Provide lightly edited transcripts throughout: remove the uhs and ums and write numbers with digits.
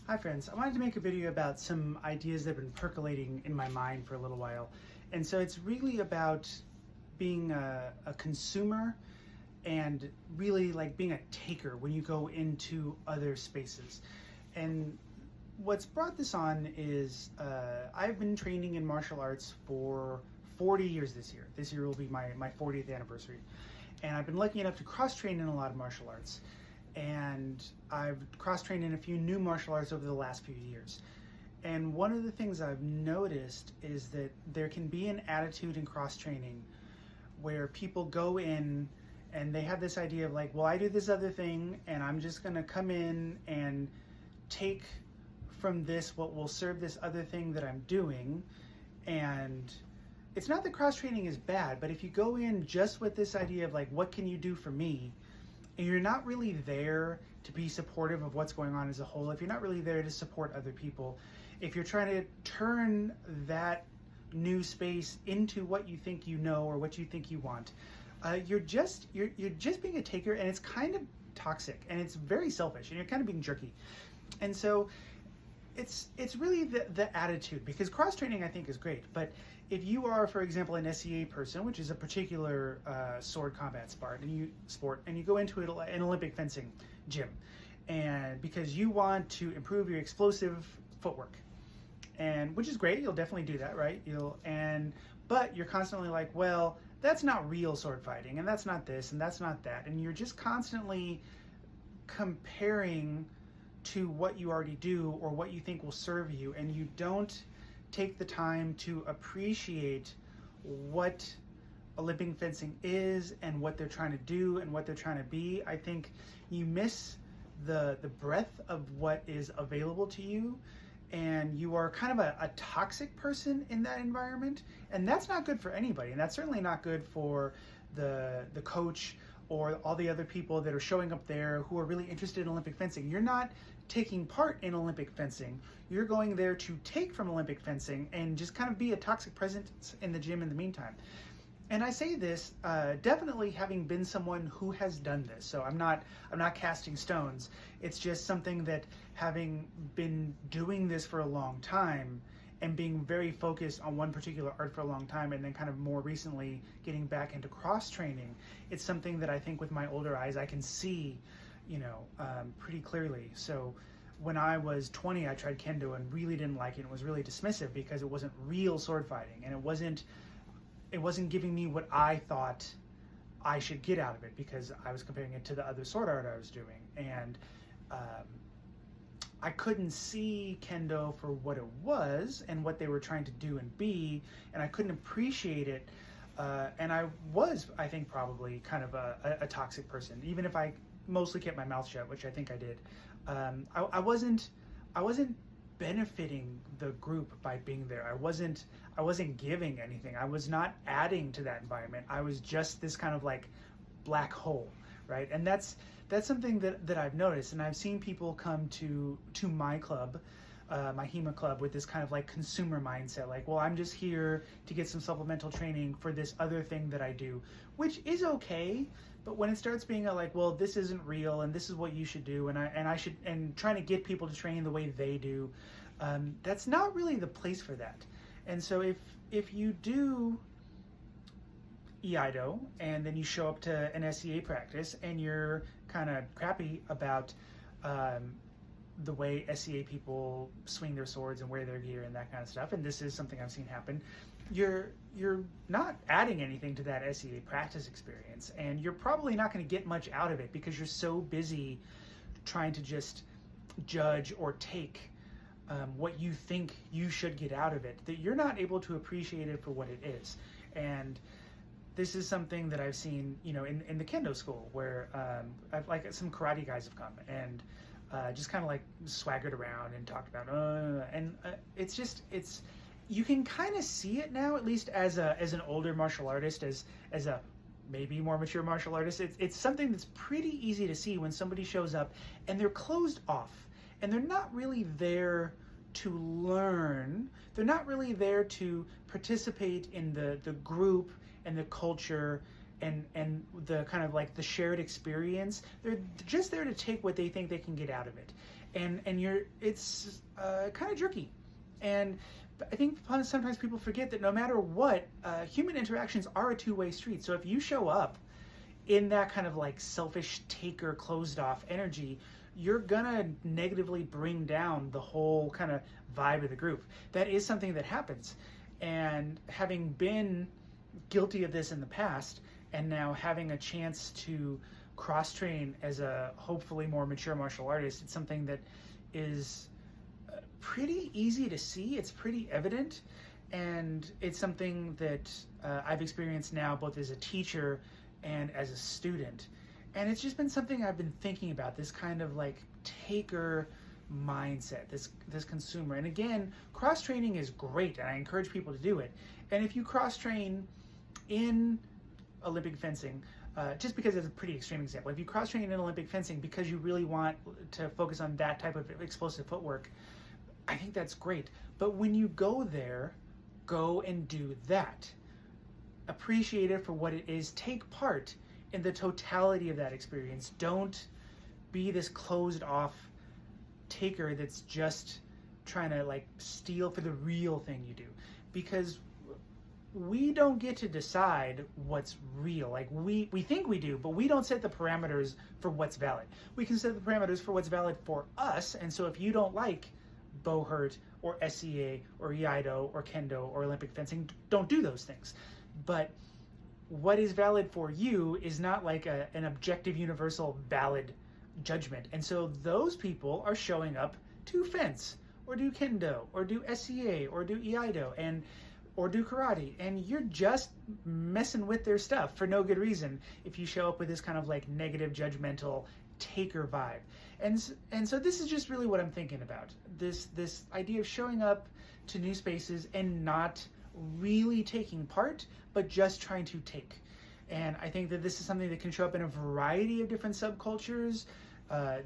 Hi friends, I wanted to make a video about some ideas that have been percolating in my mind for a little while. And so it's really about being a consumer and really like being a taker when you go into other spaces. And what's brought this on is I've been training in martial arts for 40 years this year. This year will be my 40th anniversary. And I've been lucky enough to cross-train in a lot of martial arts. And I've cross-trained in a few new martial arts over the last few years. And one of the things I've noticed is that there can be an attitude in cross-training where people go in and they have this idea of like, well, I do this other thing and I'm just gonna come in and take from this what will serve this other thing that I'm doing. And it's not that cross-training is bad, but if you go in just with this idea of like, what can you do for me? And you're not really there to be supportive of what's going on as a whole, if you're not really there to support other people, if you're trying to turn that new space into what you think you know or what you think you want, you're just being a taker, and it's kind of toxic and it's very selfish and you're kind of being jerky. And so it's really the attitude, because cross training I think is great, but if you are, for example, an SCA person, which is a particular sword combat sport, and you go into an Olympic fencing gym, and because you want to improve your explosive footwork, and which is great, you'll definitely do that, right? But you're constantly like, well, that's not real sword fighting, and that's not this, and that's not that, and you're just constantly comparing to what you already do or what you think will serve you, and you don't take the time to appreciate what Olympic fencing is and what they're trying to do and what they're trying to be. I think you miss the breadth of what is available to you, and you are kind of a toxic person in that environment, and that's not good for anybody, and that's certainly not good for the coach or all the other people that are showing up there who are really interested in Olympic fencing. You're not taking part in Olympic fencing. You're going there to take from Olympic fencing and just kind of be a toxic presence in the gym in the meantime. And I say this definitely having been someone who has done this. So I'm not casting stones. It's just something that, having been doing this for a long time and being very focused on one particular art for a long time, and then kind of more recently getting back into cross training, it's something that I think with my older eyes I can see, pretty clearly. So when I was 20, I tried kendo and really didn't like it, and was really dismissive because it wasn't real sword fighting, and it wasn't giving me what I thought I should get out of it, because I was comparing it to the other sword art I was doing, and I couldn't see kendo for what it was and what they were trying to do and be, and I couldn't appreciate it. And I was, I think, probably kind of a toxic person, even if I mostly kept my mouth shut, which I think I did. I wasn't benefiting the group by being there. I wasn't giving anything. I was not adding to that environment. I was just this kind of like black hole, right? And that's something that I've noticed, and I've seen people come to my club, my HEMA club, with this kind of like consumer mindset, like, well, I'm just here to get some supplemental training for this other thing that I do, which is okay. But when it starts being like, well, this isn't real, and this is what you should do, and trying to get people to train the way they do, that's not really the place for that. And so if you do EIDO and then you show up to an SCA practice and you're kind of crappy about the way SCA people swing their swords and wear their gear and that kind of stuff, and this is something I've seen happen, you're not adding anything to that SCA practice experience, and you're probably not going to get much out of it because you're so busy trying to just judge or take what you think you should get out of it, that you're not able to appreciate it for what it is. And this is something that I've seen, in the kendo school, where I've, like, some karate guys have come and just kind of like swaggered around and talked about, it's you can kind of see it now, at least as an older martial artist, as a maybe more mature martial artist. It's something that's pretty easy to see when somebody shows up and they're closed off and they're not really there to learn. They're not really there to participate in the group and the culture and the kind of like the shared experience. They're just there to take what they think they can get out of it, and it's kind of jerky. And I think sometimes people forget that no matter what, human interactions are a two-way street. So if you show up in that kind of like selfish taker, closed off energy, you're gonna negatively bring down the whole kind of vibe of the group. That is something that happens. And having been guilty of this in the past, and now having a chance to cross train as a hopefully more mature martial artist, it's something that is pretty easy to see. It's pretty evident, and it's something that I've experienced now both as a teacher and as a student. And it's just been something I've been thinking about, this kind of like taker mindset, this consumer. And again, cross training is great, and I encourage people to do it. And if you cross train in Olympic fencing, just because it's a pretty extreme example, if you cross train in Olympic fencing because you really want to focus on that type of explosive footwork, I think that's great. But when you go there, go and do that. Appreciate it for what it is. Take part in the totality of that experience. Don't be this closed off taker that's just trying to like steal for the real thing you do, because we don't get to decide what's real. Like we think we do, but we don't set the parameters for what's valid. We can set the parameters for what's valid for us. And so if you don't like Bohurt or SCA or Iaido or Kendo or Olympic fencing, don't do those things. But what is valid for you is not like an objective, universal, valid judgment. And so those people are showing up to fence or do Kendo or do SCA or do Iaido or do karate, and you're just messing with their stuff for no good reason if you show up with this kind of like negative, judgmental taker vibe. And so this is just really what I'm thinking about. This idea of showing up to new spaces and not really taking part, but just trying to take. And I think that this is something that can show up in a variety of different subcultures.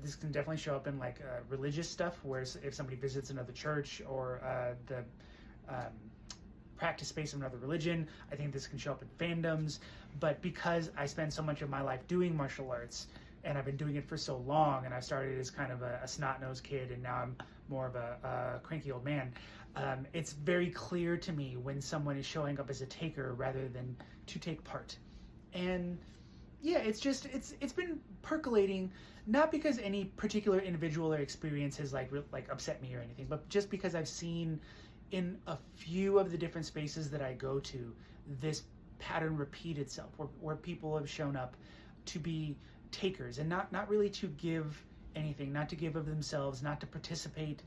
This can definitely show up in like religious stuff, where if somebody visits another church or the practice space of another religion. I think this can show up in fandoms. But because I spend so much of my life doing martial arts, and I've been doing it for so long, and I started as kind of a snot-nosed kid, and now I'm more of a cranky old man, it's very clear to me when someone is showing up as a taker rather than to take part. And yeah, it's been percolating, not because any particular individual or experience has like upset me or anything, but just because I've seen in a few of the different spaces that I go to, this pattern repeat itself, where people have shown up to be takers and not really to give anything, not to give of themselves, not to participate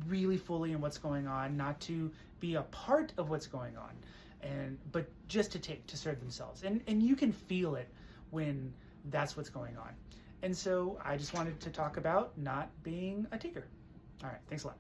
really fully in what's going on, not to be a part of what's going on, but just to take, to serve themselves. And you can feel it when that's what's going on. And so I just wanted to talk about not being a taker. All right, thanks a lot.